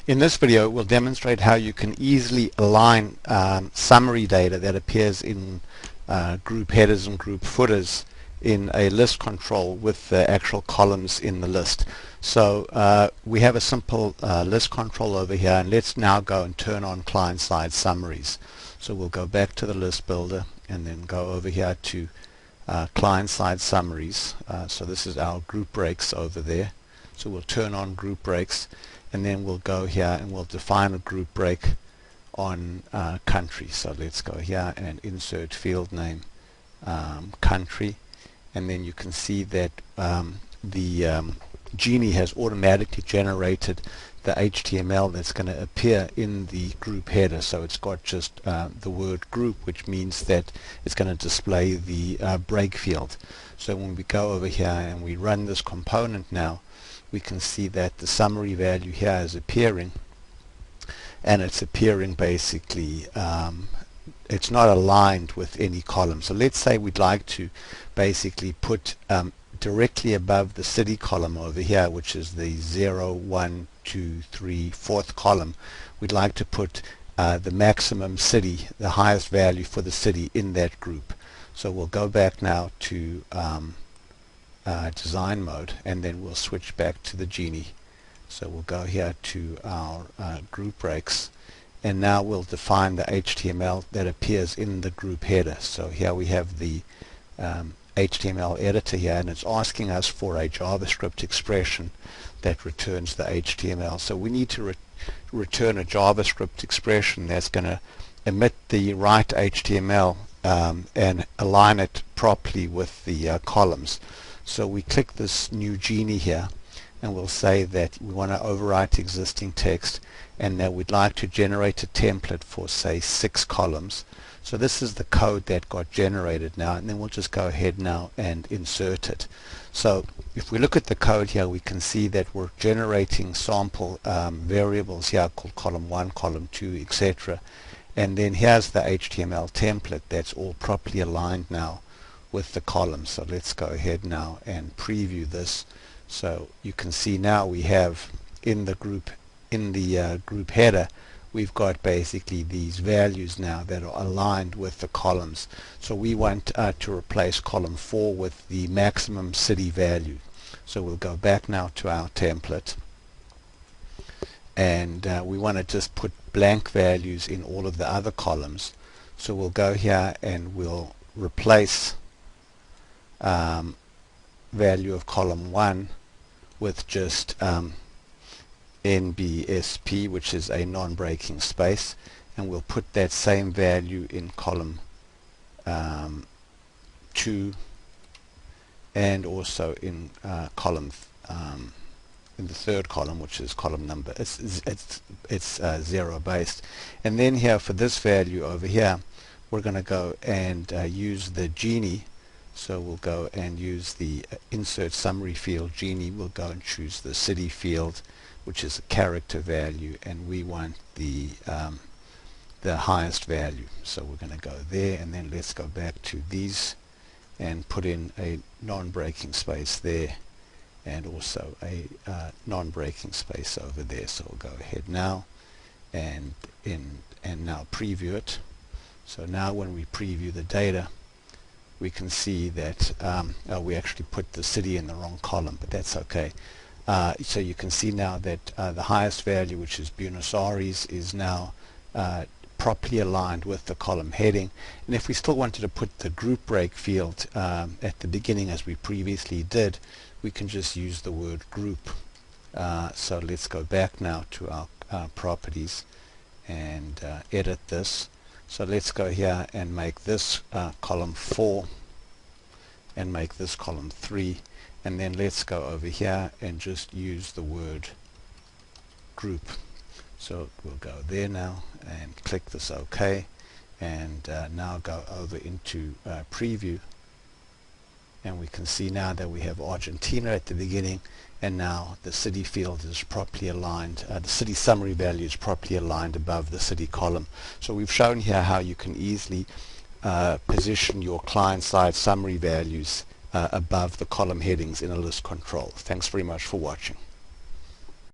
In this video, we'll demonstrate how you can easily align summary data that appears in group headers and group footers in a list control with the actual columns in the list. So we have a simple list control over here, and let's now go and turn on client-side summaries. So we'll go back to the list builder and then go over here to client-side summaries. So this is our group breaks over there. So we'll turn on group breaks, and then we'll go here and we'll define a group break on country. So let's go here and insert field name country, and then you can see that the Genie has automatically generated the HTML that's going to appear in the group header. So it's got just the word group, which means that it's going to display the break field. So when we go over here and we run this component now, we can see that the summary value here is appearing, and it's appearing basically, it's not aligned with any column. So let's say we'd like to basically put directly above the city column over here, which is the 0, 1, 2, 3, 4th column. We'd like to put the maximum city, the highest value for the city in that group. So we'll go back now to design mode, and then we'll switch back to the Genie. So we'll go here to our group breaks, and now we'll define the HTML that appears in the group header. So here we have the HTML editor here, and it's asking us for a JavaScript expression that returns the HTML. So we need to return a JavaScript expression that's going to emit the right HTML and align it properly with the columns. So we click this new Genie here, and we'll say that we want to overwrite existing text, and that we'd like to generate a template for, say, 6 columns. So this is the code that got generated now, and then we'll just go ahead now and insert it. So if we look at the code here, we can see that we're generating sample variables here called column 1, column 2, etc. And then here's the HTML template that's all properly aligned now with the columns. So let's go ahead now and preview this. So you can see now we have in the group header, we've got basically these values now that are aligned with the columns. So we want to replace column 4 with the maximum city value. So we'll go back now to our template, and we want to just put blank values in all of the other columns. So we'll go here and we'll replace value of column 1 with just NBSP, which is a non-breaking space, and we'll put that same value in column 2 and also in column in the 3rd column, which is column number, it's 0 based. And then here for this value over here, we're going to go and use the Genie. So we'll go and use the insert summary field Genie. We'll go and choose the city field, which is a character value, and we want the highest value. So we're going to go there, and then let's go back to these and put in a non-breaking space there, and also a non-breaking space over there. So we'll go ahead now and now preview it. So now when we preview the data, we can see that we actually put the city in the wrong column, but that's okay. So you can see now that the highest value, which is Buenos Aires, is now properly aligned with the column heading. And if we still wanted to put the group break field at the beginning, as we previously did, we can just use the word group. So let's go back now to our properties and edit this. So let's go here and make this column 4 and make this column 3, and then let's go over here and just use the word group. So we'll go there now and click this OK, and now go over into preview, and we can see now that we have Argentina at the beginning, and now the city field is properly aligned, the city summary value is properly aligned above the city column. So we've shown here how you can easily position your client-side summary values above the column headings in a list control. Thanks very much for watching.